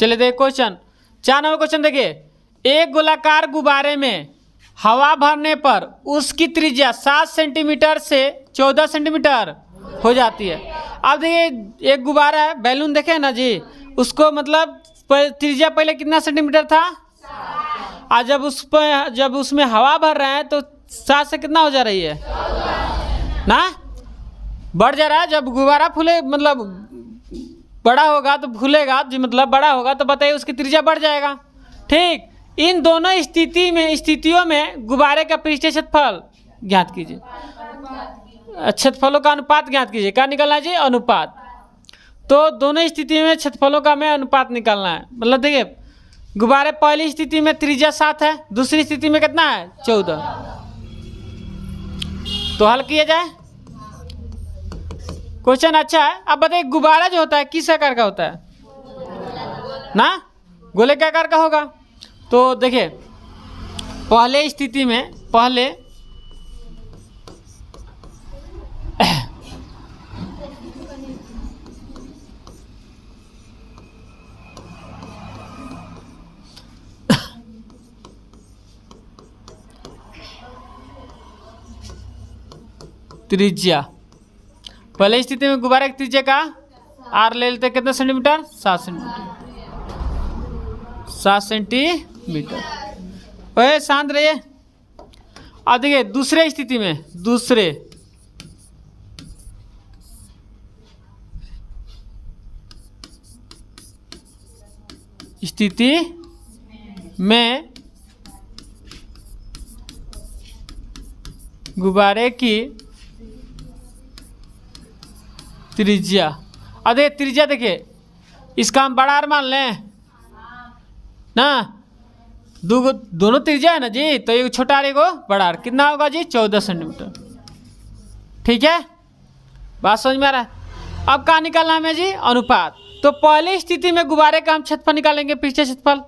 चलिए देखिए question 4 number question देखिए, एक गोलाकार गुब्बारे में हवा भरने पर उसकी त्रिज्या 7 सेंटीमीटर से 14 सेंटीमीटर हो जाती है। अब देखिए एक गुब्बारा है, बैलून देखे ना जी, उसको मतलब त्रिज्या पहले कितना सेंटीमीटर था, आज जब उसमें हवा भर रहे हैं तो 7 से कितना हो जा रही है ना, बढ़ जा रहा है। जब गुब्बारा फूले मतलब बड़ा होगा तो फूलेगा जी, मतलब बड़ा होगा तो बताइए उसकी त्रिज्या बढ़ जाएगा। ठीक, इन दोनों स्थितियों में गुब्बारे का पृष्ठीय क्षेत्रफल ज्ञात कीजिए, क्षेत्रफलों का अनुपात ज्ञात कीजिए। क्या निकालना है जी, अनुपात। तो दोनों स्थितियों में क्षेत्रफलों का हमें अनुपात निकालना है। मतलब देखिए गुब्बारे पहली स्थिति में त्रिज्या 7 है, दूसरी स्थिति में कितना है 14। तो हल किया जाए। क्वेश्चन अच्छा है। अब बताइए गुब्बारा जो होता है किस आकार का होता है ना, गोले के आकार का होगा। तो देखिए पहले स्थिति में त्रिज्या, पहले स्थिति में गुब्बारे की त्रिज्या का आर ले लेते कितना सेंटीमीटर, 7 सेंटीमीटर। ओए शांत रहिए। अब देखिए दूसरे स्थिति में गुब्बारे की त्रिज्या, अब देखिए त्रिज्या देखिए इसका हम बड़ा आर मान लें ना, दोनों त्रिज्या है ना जी, तो एक छोटा आर एगो बड़ा आर, कितना होगा जी 14 सेंटीमीटर। ठीक है, बात समझ में आ रहा है। अब कहाँ निकालना हमें जी, अनुपात। तो पहले स्थिति में गुब्बारे का हम क्षेत्रफल निकालेंगे, पृष्ठीय क्षेत्रफल,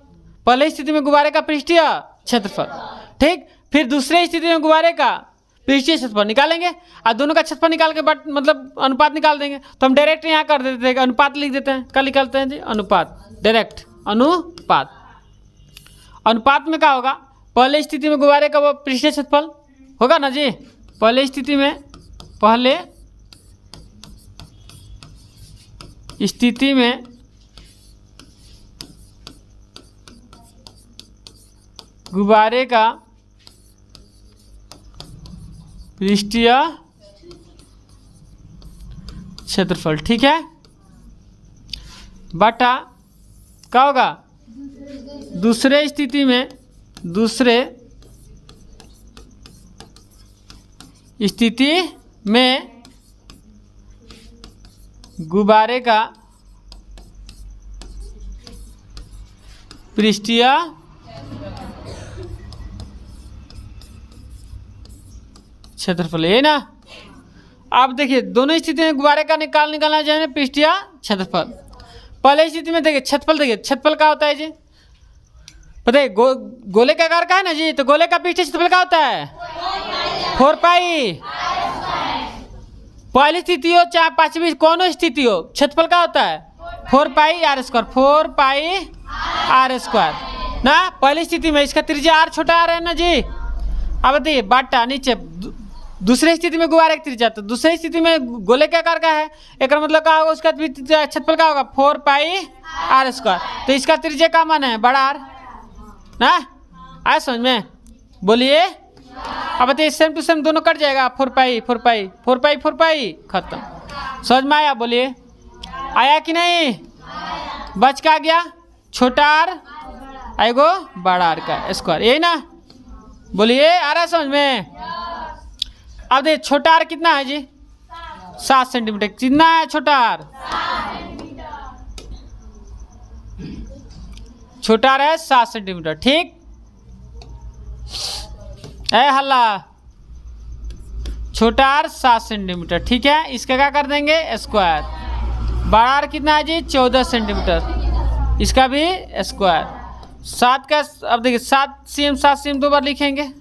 पहले स्थिति में गुब्बारे का पृष्ठीय क्षेत्रफल। ठीक, फिर दूसरे स्थिति में गुब्बारे का पृष्ठीय क्षेत्रफल निकालेंगे और दोनों का क्षेत्रफल निकाल के मतलब अनुपात निकाल देंगे। तो हम डायरेक्ट यहाँ कर देते हैं, अनुपात लिख देते हैं। क्या निकालते हैं जी, अनुपात, डायरेक्ट अनुपात। अनुपात में क्या होगा, पहले स्थिति में गुब्बारे का वो पृष्ठीय क्षेत्रफल होगा ना जी, पहले स्थिति में गुब्बारे का पृष्ठीय क्षेत्रफल, ठीक है, बटा क्या होगा, दूसरे स्थिति में गुब्बारे का पृष्ठीय क्षेत्रफल, है ना। आप देखिए दोनों स्थिति में गुब्बारे का निकालना चाहिए पृष्ठीय क्षेत्रफल। पहले स्थिति में देखिए क्षेत्रफल क्या होता है जी, पता है गोले के आकार का है ना जी, तो गोले का पृष्ठीय क्षेत्रफल क्या होता है 4 पाई। पहली स्थिति हो चाहे पांचवी कौन स्थिति हो, क्षेत्रफल क्या होता है 4 pi R square, 4 pi R square ना। पहली स्थिति में इसका त्रिज्या आर छोटा आ रहा है ना जी। अब बताइए बाटा नीचे दूसरी स्थिति में गुब्बारे की त्रिज्या, तो दूसरी स्थिति में गोले के आकार का है, एक मतलब क्या होगा उसका क्षेत्रफल क्या होगा 4 पाई आर स्क्वायर। तो इसका त्रिज्या का मान है बड़ा आर ना, आया समझ में, बोलिए। अब बताइए सेम टू सेम दोनों कट जाएगा, 4 पाई खत्म। समझ में आया, बोलिए आया कि नहीं, बच का गया छोटा आर आएगो बड़ा आर का स्क्वायर, यही ना, बोलिए आ रहा है समझ में। अब देखिए छोटा आर कितना है जी 7 सेंटीमीटर, कितना है छोटा आर, छोटा आर है 7 सेंटीमीटर। ठीक है, हल्ला छोटा आर 7 सेंटीमीटर, ठीक है। इसका क्या कर देंगे स्क्वायर, बड़ा आर कितना है जी 14 सेंटीमीटर, इसका भी स्क्वायर। 7 का अब देखिए 7 cm 2 बार लिखेंगे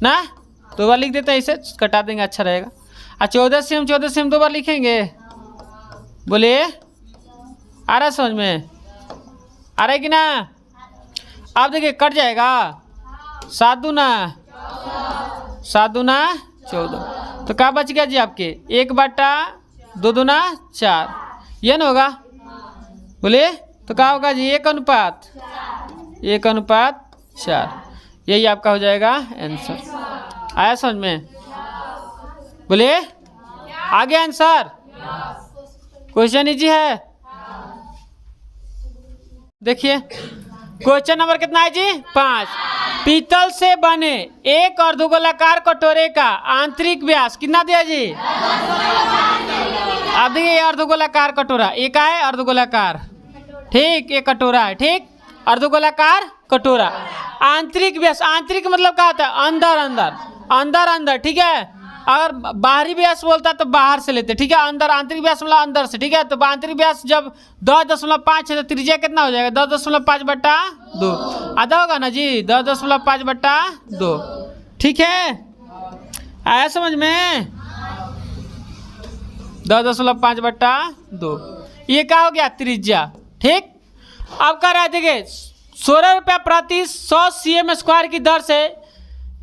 ना, 2 बार लिख देते हैं, इसे कटा देंगे अच्छा रहेगा। और 14 cm 2 बार लिखेंगे, बोलिए आ रहा समझ में, आ रहा है कि ना? अब देखिए कट जाएगा, 7 दूना 14, तो क्या बच गया जी आपके 1/2 दूना 4, ये ना होगा? बोलिए तो क्या होगा जी? 1:4, यही आपका हो जाएगा आंसर। आया समझ में? बोलिए आ गया आंसर? क्वेश्चन इजी है। देखिए क्वेश्चन नंबर कितना है जी? 5। पीतल से बने एक अर्धगोलाकार कटोरे का आंतरिक व्यास कितना दिया जी? अब देखिए अर्धगोलाकार कटोरा, एक है अर्धगोलाकार, ठीक, एक कटोरा है, ठीक, अर्धगोलाकार कटोरा। आंतरिक व्यास, आंतरिक मतलब क्या होता है? अंदर अंदर, अंदर अंदर, ठीक है। अगर बाहरी व्यास बोलता है तो बाहर से लेते, ठीक है। अंदर, आंतरिक व्यास मतलब अंदर से, ठीक है। तो आंतरिक व्यास जब 10.5 है तो त्रिज्या कितना हो जाएगा? 10.5/2 आधा होगा ना जी? 10.5/2, ठीक है। आया समझ में? 10.5/2, ये क्या हो गया? त्रिज्या, ठीक। अब कह रहा है देखिए 16 रुपया प्रति 100 cm² की दर से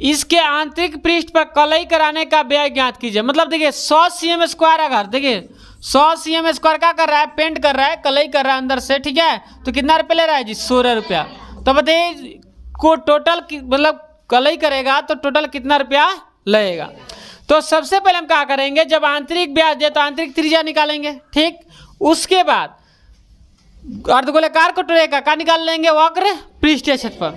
इसके आंतरिक पृष्ठ पर कलई कराने का व्यय ज्ञात कीजिए। मतलब देखिए 100 cm² अगर देखिए 100 cm² क्या कर रहा है? पेंट कर रहा है, कलई कर रहा है अंदर से, ठीक है। तो कितना रुपये ले रहा है जी? 16 रुपया। तो बताइए को टोटल मतलब कलई करेगा तो टोटल कितना रुपया लगेगा? तो सबसे पहले हम क्या करेंगे? जब आंतरिक व्यास दे तो आंतरिक त्रिज्या निकालेंगे, ठीक। उसके बाद अर्धगोलाकार कटोरे का क्या निकाल लेंगे? वक्र पृष्ठीय क्षेत्रफल।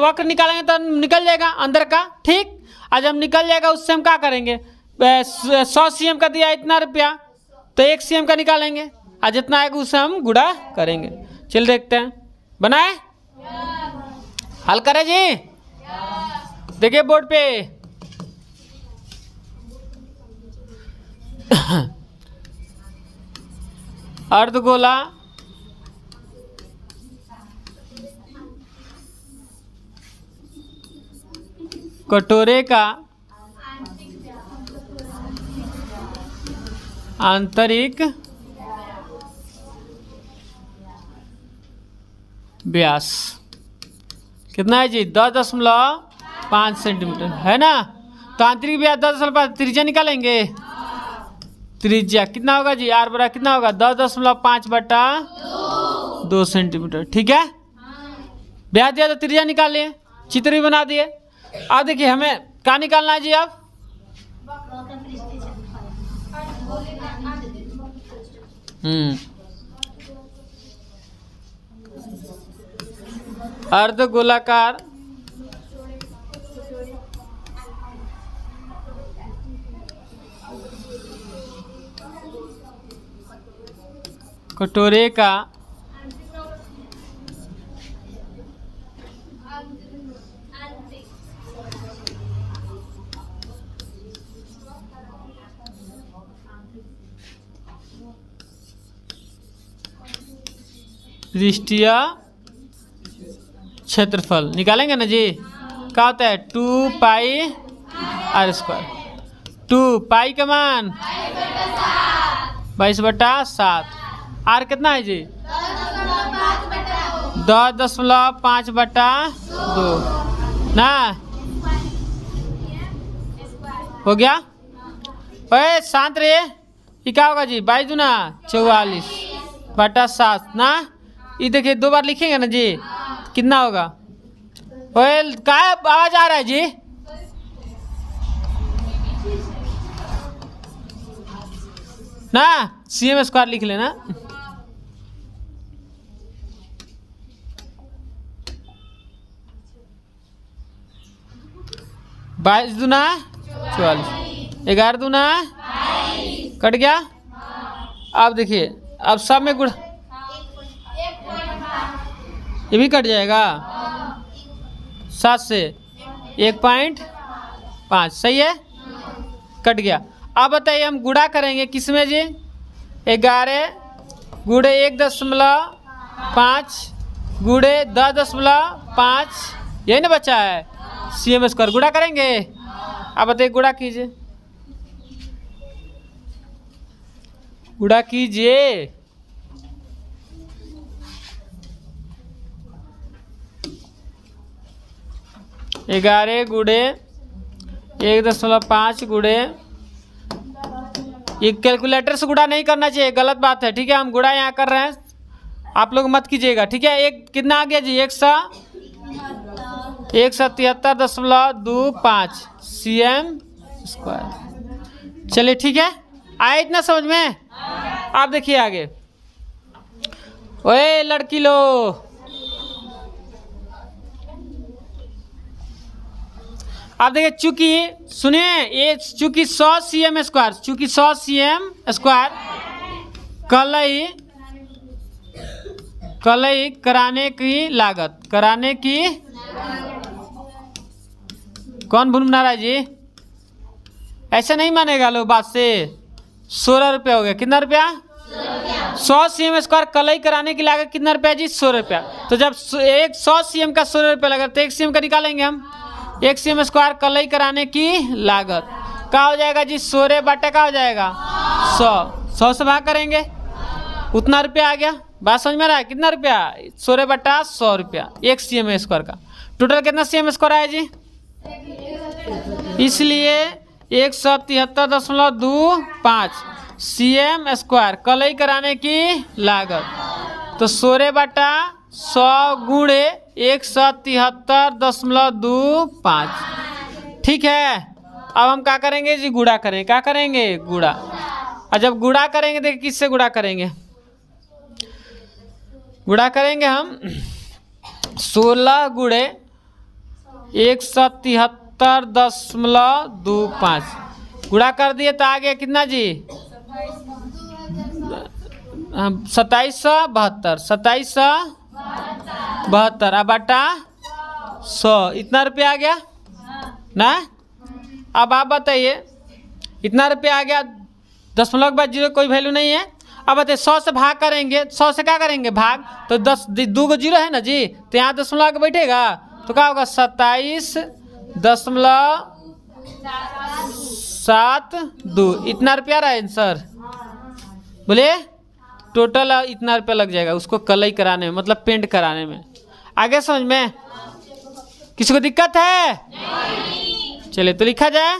वक्र निकालेंगे तो निकल जाएगा अंदर का, ठीक। आज हम निकल जाएगा उससे हम क्या करेंगे? 100 cm का दिया इतना रुपया, तो 1 cm का निकालेंगे, आज जितना आएगा उससे हम गुणा करेंगे। चल देखते हैं, बनाए हल करें जी। देखिए बोर्ड पे अर्धगोला कटोरे का आंतरिक व्यास कितना है जी? 10.5 सेंटीमीटर है ना। तो आंतरिक व्यास 10.5, त्रिज्या निकालेंगे। त्रिज्या कितना होगा जी? आर बराबर कितना होगा? 10.5/2 सेंटीमीटर, ठीक है। व्यास दिया तो त्रिज्या निकाल लिए, चित्र भी बना दिए। अब देखिए हमें क्या निकालना है जी? अब अर्धगोलाकार कटोरे का पृष्ठीय क्षेत्रफल निकालेंगे ना जी। क्या होता है? 2πr²। 2 का मान 22/7। आर कितना है जी? 10.5/2 ना। हो गया? ओए शांत रहिए। ये क्या होगा जी? 22 दूना 44/7 ना। ये देखिए 2 बार लिखेंगे ना जी, कितना होगा? ओए क्या आवाज आ रहा है जी? ना cm² लिख लेना। 22 दूना 44, 11 दूना कट गया। अब देखिए अब सब में गुण, ये भी कट जाएगा 7 से 1.5, सही है, कट गया। अब बताइए हम गुणा करेंगे किसमें जी? 11 गुणे 1.5 गुणे 10.5, यही ना बचा है cm²। गुणा करेंगे। अब बताइए गुणा कीजिए, गुणा कीजिए। 11 गुणे 1.5 गुणे, ये कैलकुलेटर से गुणा नहीं करना चाहिए, गलत बात है, ठीक है। हम गुणा यहाँ कर रहे हैं, आप लोग मत कीजिएगा, ठीक है। एक कितना आ गया जी? 173.25 cm स्क्वायर। चलिए ठीक है, आया इतना समझ में? आप देखिए आगे। ओए लड़की लो, आप देखिए, चूंकि सुनिए, ये चूंकि 100 cm स्क्वायर, चूंकि 100 cm स्क्वायर कलई कराने की लागत, कराने की, कौन भूल बना रहा है जी? ऐसे नहीं मानेगा लो बात से। 16 रुपया हो गया, कितना रुपया? 100 cm स्क्वायर कलई कराने की लागत कितना रुपया जी? 16 रुपया। तो जब 100 cm का 16 रुपया लगा तो 1 cm का निकालेंगे हम। 1 cm स्क्वायर कलई कराने की लागत क्या हो जाएगा जी? 16 बटा क्या हो जाएगा? 100 से भाग करेंगे, उतना रुपया आ गया। बात समझ में रहा है? कितना रुपया? 16 बटा 100 रुपया 1 cm स्क्वायर का। टोटल कितना cm स्क्वायर आया जी? इसलिए 173.25 cm स्क्वायर कलई कराने की लागत, तो 16 बटा 100 गुणे 173.25, ठीक है। अब हम क्या करेंगे जी? गुणा करेंगे। क्या करेंगे? गुणा। और जब गुणा करेंगे देखिए किससे गुणा करेंगे? गुणा करेंगे हम 16 गुणे 173.25, गुणा कर दिए तो आ गया कितना जी? 2772, 2772 अब बटा 100, इतना रुपया आ गया ना। अब आप बताइए, इतना रुपया आ गया, दशमलव के बाद जीरो कोई वैल्यू नहीं है। अब बताइए 100 से भाग करेंगे, 100 से क्या करेंगे? भाग, तो 2 को जीरो है ना जी, तो यहाँ दशमलव के बैठेगा तो क्या होगा? 27.72, इतना रुपया रहा आंसर। बोलिए, टोटल इतना रुपया लग जाएगा उसको कलई कराने में, मतलब पेंट कराने में। आगे समझ में? किसी को दिक्कत है? चलिए तो लिखा जाए।